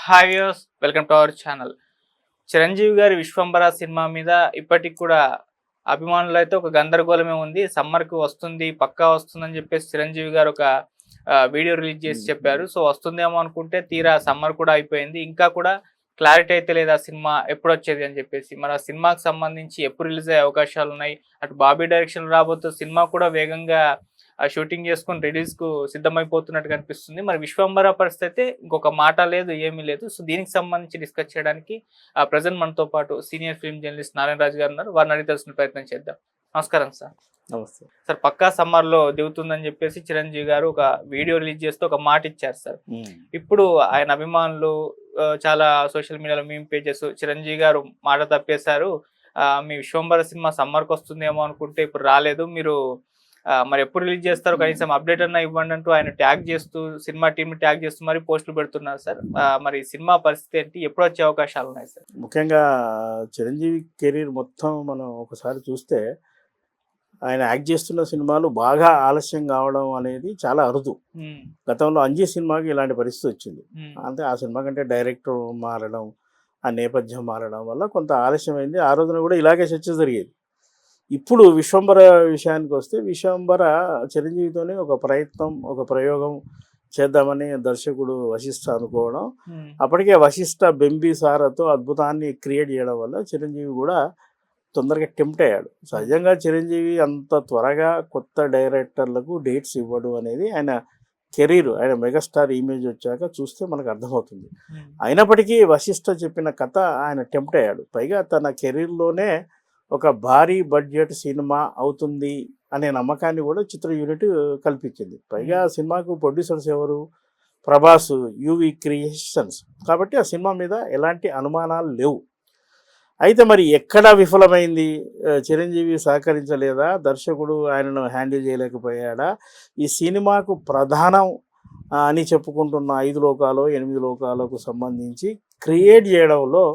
Hi viewers, welcome to our channel. Chiranjeevi గారి Vishwambhara cinema మీద ఇప్పటికి కూడా అభిమానులు అయితే ఒక గందరగోళమే ఉంది. సమ్మర్‌కి వస్తుంది, పక్కా వస్తుందని చెప్పేసి చిరంజీవి గారు ఒక వీడియో రిలీజ్ చేసి చెప్పారు. సో వస్తుందేమో అనుకుంటే తీరా సమ్మర్ కూడా అయిపోయింది. ఇంకా కూడా క్లారిటీ అయితే లేదు ఆ సినిమా ఎప్పుడొచ్చేది అని చెప్పేసి. మరి ఆ సినిమాకి సంబంధించి ఎప్పుడు రిలీజ్ అయ్యే అవకాశాలున్నాయి. అటు బాబీ డైరెక్షన్‌లో రాబోతున్న సినిమా కూడా వేగంగా షూటింగ్ చేసుకొని రిలీజ్‌కు సిద్ధమైపోతున్నట్టు కనిపిస్తుంది. మరి విశ్వంబర పరిస్థితి అయితే ఇంకొక మాట లేదు, ఏమీ లేదు. సో దీనికి సంబంధించి డిస్కస్ చేయడానికి ప్రెజెంట్ మనతో పాటు సీనియర్ ఫిల్మ్ జర్నలిస్ట్ నారాయణ రాజు గారు ఉన్నారు. వారిని అడిగి తెలుసుకునే ప్రయత్నం చేద్దాం. నమస్కారం సార్. నమస్తే సార్, పక్కా సమ్మర్‌లో దిగుతుందని చెప్పేసి చిరంజీవి గారు ఒక వీడియో రిలీజ్ చేస్తూ ఒక మాట ఇచ్చారు సార్. ఇప్పుడు ఆయన అభిమానులు చాలా సోషల్ మీడియాలో మీమ్ పేజెస్ చిరంజీవి గారు మాట తప్పేశారు. మీ విశ్వంబర సినిమా సమ్మర్‌కి వస్తుందేమో అనుకుంటే ఇప్పుడు రాలేదు. మీరు మరి ఎప్పుడు రిలీజ్ చేస్తారో కనీసం అప్డేట్ అన్నా ఇవ్వండి అంటూ ఆయన ట్యాగ్ చేస్తూ సినిమా టీంని ట్యాగ్ చేస్తూ మరి పోస్టులు పెడుతున్నారు సార్. మరి సినిమా పరిస్థితి ఏంటి? ఎప్పుడు వచ్చే అవకాశాలు ఉన్నాయి సార్? ముఖ్యంగా చిరంజీవి కెరీర్ మొత్తం మనం ఒకసారి చూస్తే ఆయన యాక్ట్ చేస్తున్న సినిమాలు బాగా ఆలస్యం కావడం అనేది చాలా అరుదు. గతంలో అంజీ సినిమాకి ఇలాంటి పరిస్థితి వచ్చింది. అంటే ఆ సినిమా కంటే డైరెక్టర్ మారడం, ఆ నేపథ్యం మారడం వల్ల కొంత ఆలస్యమైంది. ఆ రోజున కూడా ఇలాగే చర్చ జరిగేది. ఇప్పుడు విశ్వంబర విషయానికి వస్తే విశ్వంబర చిరంజీవితోనే ఒక ప్రయత్నం, ఒక ప్రయోగం చేద్దామని దర్శకుడు వశిష్ఠ అనుకోవడం, అప్పటికే వశిష్ఠ బెంబిసారాతో అద్భుతాన్ని క్రియేట్ చేయడం వల్ల చిరంజీవి కూడా తొందరగా టెంప్ట్ అయ్యాడు. సహజంగా చిరంజీవి అంత త్వరగా కొత్త డైరెక్టర్లకు డేట్స్ ఇవ్వడు అనేది ఆయన కెరీర్, ఆయన మెగాస్టార్ ఇమేజ్ వచ్చాక చూస్తే మనకు అర్థమవుతుంది. అయినప్పటికీ వశిష్ఠ చెప్పిన కథ ఆయన టెంప్ట్ అయ్యాడు. పైగా తన కెరీర్లోనే ఒక భారీ బడ్జెట్ సినిమా అవుతుంది అనే నమ్మకాన్ని కూడా చిత్ర యూనిట్ కల్పించింది. పైగా సినిమాకు ప్రొడ్యూసర్స్ ఎవరు? Prabhas, UV creations. కాబట్టి ఆ సినిమా మీద ఎలాంటి అనుమానాలు లేవు. అయితే మరి ఎక్కడ విఫలమైంది? చిరంజీవి సహకరించలేదా? దర్శకుడు ఆయనను హ్యాండిల్ చేయలేకపోయాడా? ఈ సినిమాకు ప్రధానం అని చెప్పుకుంటున్న 5 లోకాలు 8 లోకాలకు సంబంధించి క్రియేట్ చేయడంలో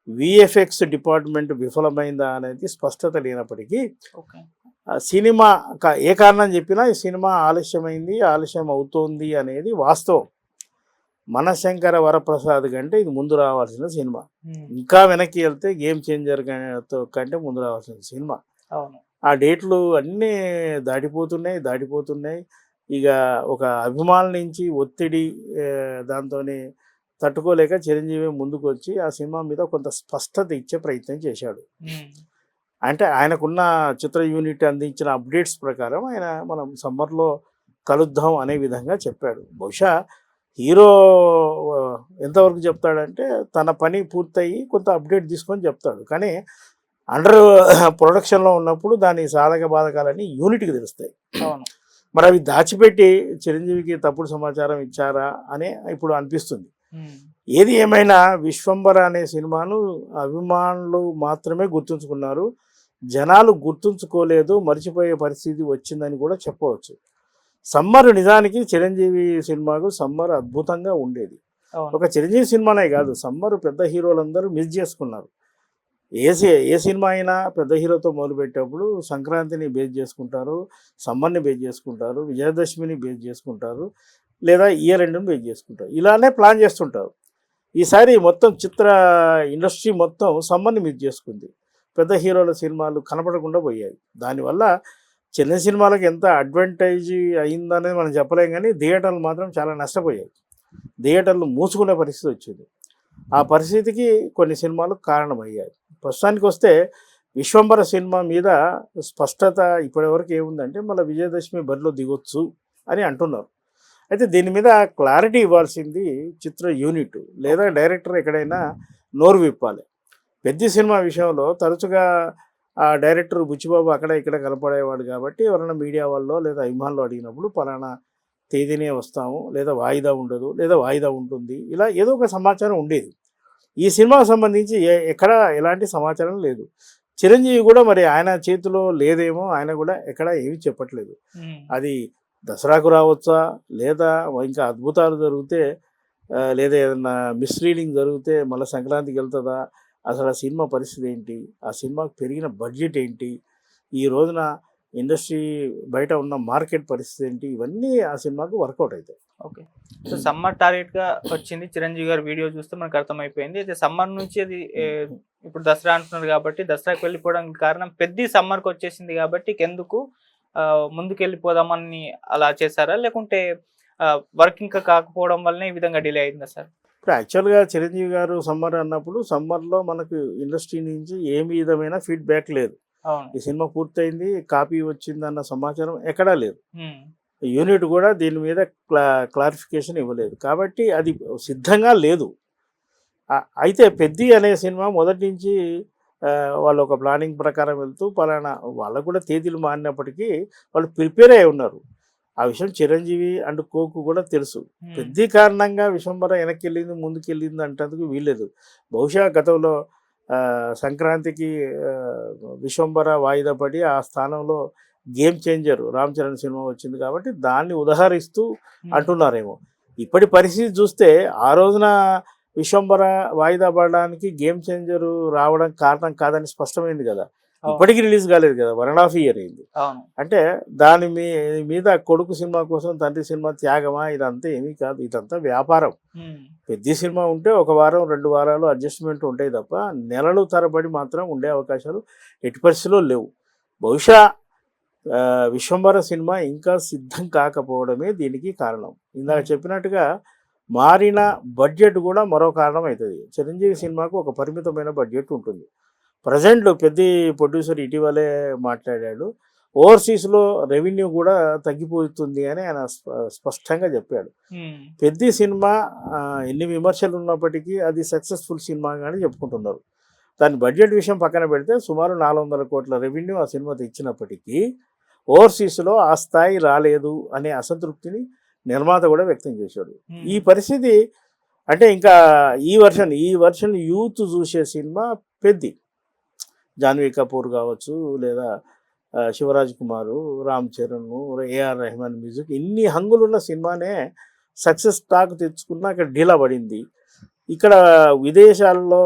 విఎఫ్ఎక్స్ డిపార్ట్మెంట్ విఫలమైందా అనేది స్పష్టత లేనప్పటికీ సినిమా ఏ కారణం చెప్పినా ఈ సినిమా ఆలస్యం అవుతోంది అనేది వాస్తవం. మనశంకర వరప్రసాద్ కంటే ఇది ముందు రావాల్సిన సినిమా. ఇంకా వెనక్కి వెళ్తే గేమ్ చేంజర్ కంటే ముందు రావాల్సిన సినిమా. ఆ డేట్లు అన్నీ దాటిపోతున్నాయి. ఇక ఒక అభిమానుల నుంచి ఒత్తిడి, దాంతో తట్టుకోలేక చిరంజీవి ముందుకు వచ్చి ఆ సినిమా మీద కొంత స్పష్టత ఇచ్చే ప్రయత్నం చేశాడు. అంటే ఆయనకున్న చిత్ర యూనిట్ అందించిన అప్డేట్స్ ప్రకారం ఆయన మనం సమ్మర్లో కలుద్దాం అనే విధంగా చెప్పాడు. బహుశా హీరో ఎంతవరకు చెప్తాడంటే తన పని పూర్తయి కొంత అప్డేట్ తీసుకొని చెప్తాడు. కానీ అండర్ ప్రొడక్షన్లో ఉన్నప్పుడు దాని సాధక బాధకాలని యూనిట్కి తెలుస్తాయి. మరి అవి దాచిపెట్టి చిరంజీవికి తప్పుడు సమాచారం ఇచ్చారా అని ఇప్పుడు అనిపిస్తుంది. ఏది ఏమైనా విశ్వంబర అనే సినిమాను అభిమానులు మాత్రమే గుర్తుంచుకున్నారు. జనాలు గుర్తుంచుకోలేదు, మర్చిపోయే పరిస్థితి వచ్చిందని కూడా చెప్పవచ్చు. సమ్మర్ నిజానికి చిరంజీవి సినిమాకు సమ్మర్ అద్భుతంగా ఉండేది. ఒక చిరంజీవి సినిమానే కాదు, సమ్మర్ పెద్ద హీరోలందరూ మిస్ చేసుకున్నారు. ఏ సినిమా అయినా పెద్ద హీరోతో మొదలుపెట్టేప్పుడు సంక్రాంతిని బేస్ చేసుకుంటారు, సమ్మర్ని బేస్ చేసుకుంటారు, విజయదశమిని బేస్ చేసుకుంటారు, లేదా ఇయర్ ఎండ్ని బేస్ చేసుకుంటారు. ఇలానే ప్లాన్ చేస్తుంటారు. ఈసారి మొత్తం చిత్ర ఇండస్ట్రీ మొత్తం సమ్మర్ని మిస్ చేసుకుంది. పెద్ద హీరోల సినిమాలు కనపడకుండా పోయాయి. దానివల్ల చిన్న సినిమాలకు ఎంత అడ్వాంటేజ్ అయిందనేది మనం చెప్పలేం, కానీ థియేటర్లు మాత్రం చాలా నష్టపోయాయి. థియేటర్లు మూసుకునే పరిస్థితి వచ్చింది. ఆ పరిస్థితికి కొన్ని సినిమాలు కారణమయ్యాయి. ప్రస్తుతానికి వస్తే విశ్వంబర సినిమా మీద స్పష్టత ఇప్పటివరకు ఏముందంటే మళ్ళీ విజయదశమి బరిలో దిగొచ్చు అని అంటున్నారు. అయితే దీని మీద క్లారిటీ ఇవ్వాల్సింది చిత్ర యూనిట్ లేదా డైరెక్టర్ ఎక్కడైనా నోరు విప్పాలి. పెద్ద సినిమా విషయంలో తరచుగా ఆ డైరెక్టర్ బుచ్చిబాబు అక్కడ ఇక్కడ కనపడేవాడు కాబట్టి ఎవరైనా మీడియా వాళ్ళు లేదా అభిమానులు అడిగినప్పుడు పలానా తేదీనే వస్తాము, లేదా వాయిదా ఉండదు, లేదా వాయిదా ఉంటుంది, ఇలా ఏదో ఒక సమాచారం ఉండేది. ఈ సినిమాకు సంబంధించి ఎక్కడ ఎలాంటి సమాచారం లేదు. చిరంజీవి కూడా మరి ఆయన చేతిలో లేదేమో, ఆయన కూడా ఎక్కడ ఏమీ చెప్పట్లేదు. అది దసరాకు రావచ్చా, లేదా ఇంకా అద్భుతాలు జరిగితే, లేదా ఏదన్నా మిస్లీడింగ్ జరిగితే మళ్ళీ సంక్రాంతికి వెళ్తుందా, అసలు ఆ సినిమా పరిస్థితి ఏంటి, ఆ సినిమాకు పెరిగిన బడ్జెట్ ఏంటి, ఈ రోజున ఇండస్ట్రీ బయట ఉన్న మార్కెట్ పరిస్థితి ఏంటి, ఇవన్నీ ఆ సినిమాకు వర్కౌట్ అవుతాయి. ఓకే. సో సమ్మర్ టార్గెట్ గా వచ్చింది చిరంజీవి గారి వీడియో చూస్తే మనకు అర్థమైపోయింది. అయితే సమ్మర్ నుంచి అది ఇప్పుడు దసరా అంటున్నారు కాబట్టి దసరాకి వెళ్ళిపోవడానికి కారణం పెద్ద సమ్మర్కి వచ్చేసింది కాబట్టి ఎందుకు ముందుకు వెళ్ళిపోదామని అలా చేశారా, లేకుంటే వర్క్ ఇంకా కాకపోవడం వల్లనే ఈ విధంగా డిలే అయిందా సార్? ఇప్పుడు యాక్చువల్గా చిరంజీవి గారు సమ్మర్ అన్నప్పుడు సమ్మర్లో మనకు ఇండస్ట్రీ నుంచి ఏ విధమైన ఫీడ్బ్యాక్ లేదు. అవును. ఈ సినిమా పూర్తయింది, కాపీ వచ్చిందన్న సమాచారం ఎక్కడా లేదు. ఉమ్, యూనిట్ కూడా దీని మీద క్లారిఫికేషన్ ఇవ్వలేదు, కాబట్టి అది సిద్ధంగా లేదు. అయితే పెద్ది అనే సినిమా మొదటి నుంచి వాళ్ళు ఒక ప్లానింగ్ ప్రకారం వెళ్తూ పలానా వాళ్ళకు కూడా తేదీలు మారినప్పటికీ వాళ్ళు ప్రిపేర్ అయి ఉన్నారు. ఆ విషయం చిరంజీవి అండ్ కోకు కూడా తెలుసు. పెద్ద కారణంగా విశ్వంబర వెనక్కి వెళ్ళింది ముందుకు వెళ్ళింది అంటందుకు వీల్లేదు. బహుశా గతంలో సంక్రాంతికి విశ్వంబర వాయిదా పడి ఆ స్థానంలో game changer Ram Charan cinema వచ్చింది కాబట్టి దాన్ని ఉదహరిస్తూ అంటున్నారేమో. ఇప్పటి పరిస్థితి చూస్తే ఆ రోజున విశ్వంబర వాయిదా పడడానికి గేమ్ చేంజర్ రావడం కారణం కాదని స్పష్టమైంది కదా. ఇప్పటికీ రిలీజ్ కాలేదు కదా, 1.5 year అయింది. అంటే దాని మీద కొడుకు సినిమా కోసం తండ్రి సినిమా త్యాగమా? ఇదంతా ఏమీ కాదు, ఇదంతా వ్యాపారం. పెద్ద సినిమా ఉంటే 1 వారం 2 వారాలు అడ్జస్ట్మెంట్ ఉంటాయి తప్ప నెలలు తరబడి మాత్రం ఉండే అవకాశాలు ఎట్టి పరిస్థితుల్లో లేవు. బహుశా విశ్వంబర సినిమా ఇంకా సిద్ధం కాకపోవడమే దీనికి కారణం. ఇందాక చెప్పినట్టుగా మారిన బడ్జెట్ కూడా మరో కారణం అవుతుంది. చిరంజీవి సినిమాకు ఒక పరిమితమైన బడ్జెట్ ఉంటుంది. ప్రజెంట్ పెద్ద ప్రొడ్యూసర్ ఇటీవలే మాట్లాడాడు, ఓవర్సీస్లో రెవెన్యూ కూడా తగ్గిపోతుంది అని ఆయన స్పష్టంగా చెప్పాడు. పెద్ద సినిమా ఎన్ని విమర్శలు ఉన్నప్పటికీ అది సక్సెస్ఫుల్ సినిమా కానీ చెప్పుకుంటున్నారు. దాని బడ్జెట్ విషయం పక్కన పెడితే సుమారు 400 కోట్ల రెవెన్యూ ఆ సినిమా తెచ్చినప్పటికీ ఓవర్సీస్లో ఆ స్థాయి రాలేదు అనే అసంతృప్తిని నిర్మాత కూడా వ్యక్తం చేశాడు. ఈ పరిస్థితి అంటే ఇంకా ఈ వర్షన్ యూత్ చూసే సినిమా పెద్ది. జాన్వీ కపూర్ కావచ్చు, లేదా శివరాజ్ కుమారు, రామ్ చరణ్, ఏఆర్ రెహమాన్ మ్యూజిక్, ఇన్ని హంగులున్న సినిమానే సక్సెస్ టాక్ తెచ్చుకున్నా అక్కడ డీలా పడింది. ఇక్కడ విదేశాల్లో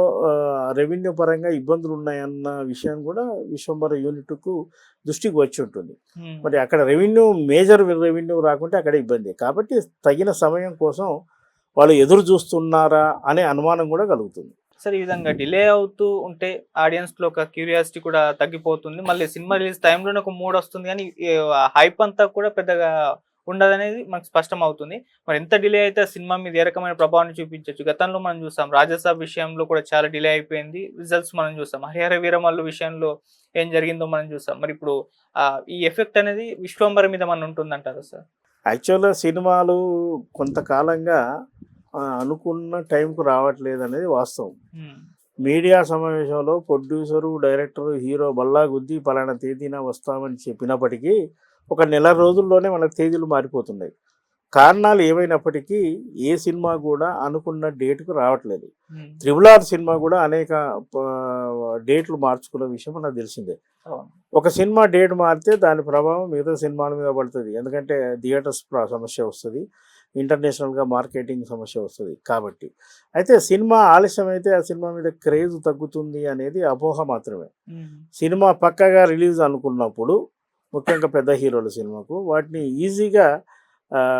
రెవెన్యూ పరంగా ఇబ్బందులు ఉన్నాయన్న విషయం కూడా విశ్వంబర యూనిట్కు దృష్టికి వచ్చి ఉంటుంది. మరి అక్కడ మేజర్ రెవెన్యూ రాకుంటే అక్కడ ఇబ్బంది. కాబట్టి తగిన సమయం కోసం వాళ్ళు ఎదురు చూస్తున్నారా అనే అనుమానం కూడా కలుగుతుంది. సరే, ఈ విధంగా డిలే అవుతూ ఉంటే ఆడియన్స్లో ఒక క్యూరియాసిటీ కూడా తగ్గిపోతుంది. మళ్ళీ సినిమా రిలీజ్ టైంలోనే ఒక మూడ్ వస్తుంది, కానీ హైప్ అంతా కూడా పెద్దగా ఉండదనేది మనకు స్పష్టం అవుతుంది. మరి ఎంత డిలే అయితే సినిమా మీద ఏ రకమైన ప్రభావాన్ని చూపించవచ్చు. గతంలో మనం చూసాం, రాజసాబ్ విషయంలో కూడా చాలా డిలే అయిపోయింది, రిజల్ట్స్ మనం చూసాం. హరిహర వీరమల్లు విషయంలో ఏం జరిగిందో మనం చూసాం. మరి ఇప్పుడు ఈ ఎఫెక్ట్ అనేది విశ్వంబర మీద మనం ఉంటుందంటారు సార్? యాక్చువల్గా సినిమాలు కొంతకాలంగా అనుకున్న టైంకు రావట్లేదు అనేది వాస్తవం. మీడియా సమావేశంలో ప్రొడ్యూసరు, డైరెక్టరు, హీరో బల్లా గుద్ది పలానా తేదీన వస్తామని చెప్పినప్పటికీ ఒక నెల రోజుల్లోనే మనకు తేదీలు మారిపోతున్నాయి. కారణాలు ఏమైనప్పటికీ ఏ సినిమా కూడా అనుకున్న డేట్కు రావట్లేదు. RRR సినిమా కూడా అనేక డేట్లు మార్చుకున్న విషయం మనకు తెలిసిందే. ఒక సినిమా డేట్ మారితే దాని ప్రభావం మిగతా సినిమాల మీద పడుతుంది. ఎందుకంటే థియేటర్స్ సమస్య వస్తుంది, ఇంటర్నేషనల్గా మార్కెటింగ్ సమస్య వస్తుంది. కాబట్టి అయితే సినిమా ఆలస్యం అయితే ఆ సినిమా మీద క్రేజ్ తగ్గుతుంది అనేది అపోహ మాత్రమే. సినిమా పక్కగా రిలీజ్ అనుకున్నప్పుడు, ముఖ్యంగా పెద్ద హీరోల సినిమాకు వాటిని ఈజీగా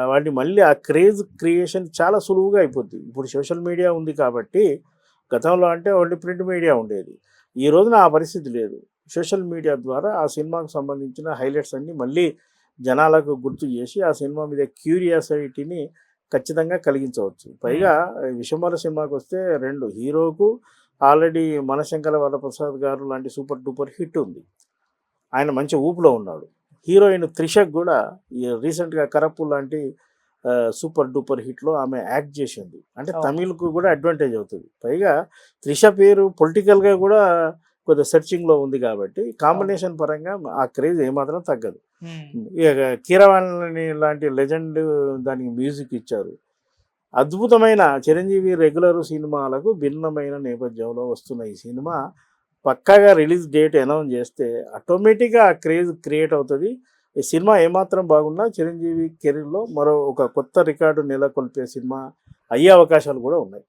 వాటిని మళ్ళీ ఆ క్రేజ్ క్రియేషన్ చాలా సులువుగా అయిపోద్ది. ఇప్పుడు సోషల్ మీడియా ఉంది కాబట్టి, గతంలో అంటే ఓన్లీ ప్రింట్ మీడియా ఉండేది, ఈ రోజున ఆ పరిస్థితి లేదు. సోషల్ మీడియా ద్వారా ఆ సినిమాకు సంబంధించిన హైలైట్స్ అన్నీ మళ్ళీ జనాలకు గుర్తు చేసి ఆ సినిమా మీద క్యూరియాసిటీని ఖచ్చితంగా కలిగించవచ్చు. పైగా విశ్వంబర సినిమాకి వస్తే 2 హీరోకు ఆల్రెడీ మనశంకర వరప్రసాద్ గారు లాంటి సూపర్ డూపర్ హిట్ ఉంది, ఆయన మంచి ఊపులో ఉన్నాడు. హీరోయిన్ త్రిషకు కూడా రీసెంట్గా కరప్పు లాంటి సూపర్ డూపర్ హిట్లో ఆమె యాక్ట్ చేసింది. అంటే తమిళ్కు కూడా అడ్వాంటేజ్ అవుతుంది. పైగా త్రిష పేరు పొలిటికల్గా కూడా కొద్దిగా సెర్చింగ్లో ఉంది కాబట్టి కాంబినేషన్ పరంగా ఆ క్రేజ్ ఏమాత్రం తగ్గదు. ఇక కీరవాణి లాంటి లెజెండ్ దానికి మ్యూజిక్ ఇచ్చారు. అద్భుతమైన చిరంజీవి రెగ్యులర్ సినిమాలకు భిన్నమైన నేపథ్యంలో వస్తున్న ఈ సినిమా పక్కాగా రిలీజ్ డేట్ అనౌన్స్ చేస్తే ఆటోమేటిక్గా ఆ క్రేజ్ క్రియేట్ అవుతుంది. ఈ సినిమా ఏమాత్రం బాగున్నా చిరంజీవి కెరీర్లో మరో ఒక కొత్త రికార్డు నెలకొల్పే సినిమా అయ్యే అవకాశాలు కూడా ఉన్నాయి.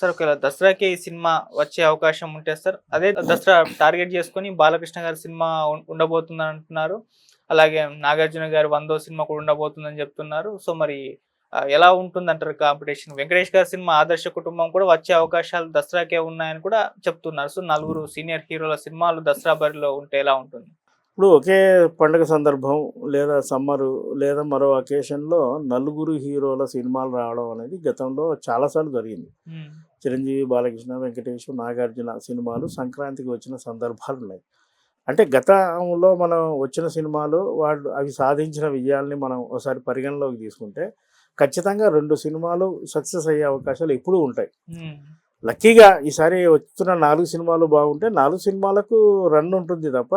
సార్, ఒకవేళ దసరాకి ఈ సినిమా వచ్చే అవకాశం ఉంటే సార్, అదే దసరా టార్గెట్ చేసుకొని బాలకృష్ణ గారి సినిమా ఉండబోతుందని అంటున్నారు. అలాగే నాగార్జున గారి 100వ సినిమా కూడా ఉండబోతుందని చెప్తున్నారు. సో మరి ఎలా ఉంటుందంటారు కాంపిటీషన్? వెంకటేష్ గారి సినిమా ఆదర్శ కుటుంబం కూడా వచ్చే అవకాశాలు దసరాకే ఉన్నాయని కూడా చెప్తున్నారు. సో నలుగురు సీనియర్ హీరోల సినిమాలు దసరా బరిలో ఉంటే ఎలా ఉంటుంది? ఇప్పుడు ఒకే పండుగ సందర్భం లేదా సమ్మరు లేదా మరో అకేషన్లో నలుగురు హీరోల సినిమాలు రావడం అనేది గతంలో చాలాసార్లు జరిగింది. చిరంజీవి, బాలకృష్ణ, వెంకటేష్, నాగార్జున సినిమాలు సంక్రాంతికి వచ్చిన సందర్భాలు ఉన్నాయి. అంటే గతంలో మనం వచ్చిన సినిమాలు అవి సాధించిన విజయాల్ని మనం ఒకసారి పరిగణలోకి తీసుకుంటే ఖచ్చితంగా 2 సినిమాలు సక్సెస్ అయ్యే అవకాశాలు ఎప్పుడూ ఉంటాయి. లక్కీగా ఈసారి వస్తున్న 4 సినిమాలు బాగుంటే 4 సినిమాలకు రన్ ఉంటుంది తప్ప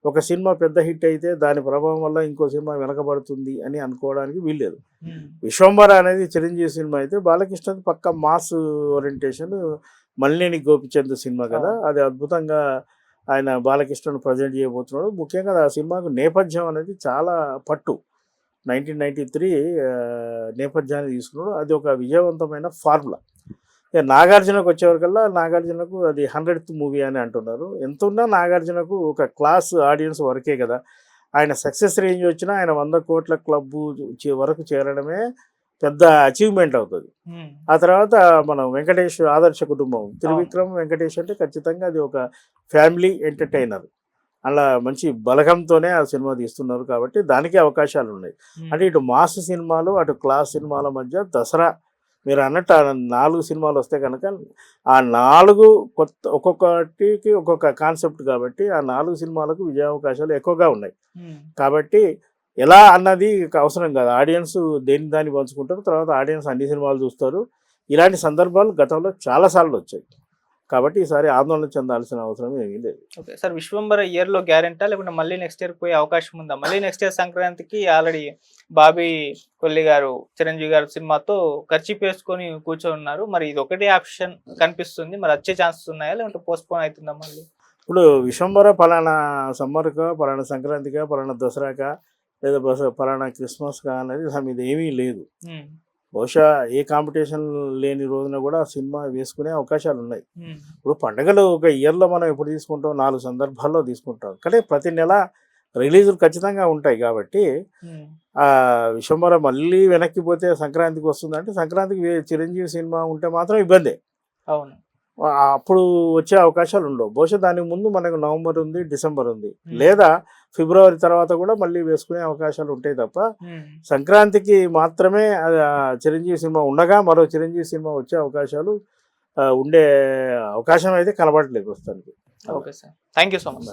ఒక సినిమా పెద్ద హిట్ అయితే దాని ప్రభావం వల్ల ఇంకో సినిమా వెనకబడుతుంది అని అనుకోవడానికి వీల్లేదు. విశ్వంబర అనేది చిరంజీవి సినిమా అయితే బాలకృష్ణది పక్క mass orientation, Malineni Gopichand cinema కదా, అది అద్భుతంగా ఆయన బాలకృష్ణను ప్రజెంట్ చేయబోతున్నాడు. ముఖ్యంగా ఆ సినిమాకు నేపథ్యం అనేది చాలా పట్టు. 1993 నేపథ్యాన్ని తీసుకున్నాడు. అది ఒక విజయవంతమైన ఫార్ములా. నాగార్జునకు వచ్చేవరకల్లా నాగార్జునకు అది 100th మూవీ అని అంటున్నారు. ఎంత ఉన్నా నాగార్జునకు ఒక క్లాస్ ఆడియన్స్ వరకే కదా. ఆయన సక్సెస్ రేంజ్ వచ్చినా ఆయన 100 కోట్ల క్లబ్బు వరకు చేరడమే పెద్ద అచీవ్మెంట్ అవుతుంది. ఆ తర్వాత మనం వెంకటేష్ ఆదర్శ కుటుంబం, త్రివిక్రమ్ వెంకటేష్ అంటే ఖచ్చితంగా అది ఒక ఫ్యామిలీ ఎంటర్టైనర్. అలా మంచి బలగంతోనే ఆ సినిమా తీస్తున్నారు కాబట్టి దానికి అవకాశాలు ఉన్నాయి. అంటే ఇటు మాస్ సినిమాలు అటు క్లాస్ సినిమాల మధ్య దసరా మీరు అన్నట్టు 4 సినిమాలు వస్తే కనుక ఆ 4 కొత్త ఒక్కొక్కటికి ఒక్కొక్క కాన్సెప్ట్ కాబట్టి ఆ 4 సినిమాలకు విజయావకాశాలు ఎక్కువగా ఉన్నాయి. కాబట్టి ఎలా అన్నది అవసరం కాదు. ఆడియన్స్ దాన్ని పంచుకుంటారు, తర్వాత ఆడియన్స్ అన్ని సినిమాలు చూస్తారు. ఇలాంటి సందర్భాలు గతంలో చాలాసార్లు వచ్చాయి. కాబట్టి ఈసారి ఆందోళన చెందాల్సిన అవసరం ఏమీ లేదు. ఓకే సార్, విశ్వంబర ఇయర్లో గ్యారెంటా లేకుంటే మళ్ళీ నెక్స్ట్ ఇయర్ పోయే అవకాశం ఉందా? మళ్ళీ నెక్స్ట్ ఇయర్ సంక్రాంతికి ఆల్రెడీ బాబీ కొల్లి గారు చిరంజీవి గారు సినిమాతో ఖర్చు వేసుకొని కూర్చొని ఉన్నారు. మరి ఇది ఒకటే ఆప్షన్ కనిపిస్తుంది. మరి వచ్చే ఛాన్సెస్ ఉన్నాయా లేకుంటే పోస్ట్పోన్ అవుతుందా మళ్ళీ? ఇప్పుడు విశ్వంబర పలానా సమ్మర్కా, పలానా సంక్రాంతికా, పలానా దసరాకా, లేదా పలానా క్రిస్మస్కా అనేది మీద ఏమీ లేదు. బహుశా ఏ కాంపిటీషన్ లేని రోజున కూడా ఆ సినిమా వేసుకునే అవకాశాలు ఉన్నాయి. ఇప్పుడు పండుగలు ఒక ఇయర్లో మనం ఎప్పుడు తీసుకుంటాం, 4 సందర్భాల్లో తీసుకుంటాం. కానీ ప్రతి నెల రిలీజులు ఖచ్చితంగా ఉంటాయి కాబట్టి ఆ విశ్వంబర మళ్ళీ వెనక్కి పోతే సంక్రాంతికి వస్తుందంటే సంక్రాంతికి చిరంజీవి సినిమా ఉంటే మాత్రం ఇబ్బందే. అవును, అప్పుడు వచ్చే అవకాశాలు ఉండవు. బహుశా దానికి ముందు మనకు నవంబర్ ఉంది, డిసెంబర్ ఉంది, లేదా ఫిబ్రవరి తర్వాత కూడా మళ్ళీ వేసుకునే అవకాశాలు ఉంటాయి తప్ప సంక్రాంతికి మాత్రమే చిరంజీవి సినిమా ఉండగా మరో చిరంజీవి సినిమా వచ్చే అవకాశాలు ఉండే అవకాశం అయితే కనబడట్లేదు ప్రస్తుతానికి. Okay sir, thank you so much.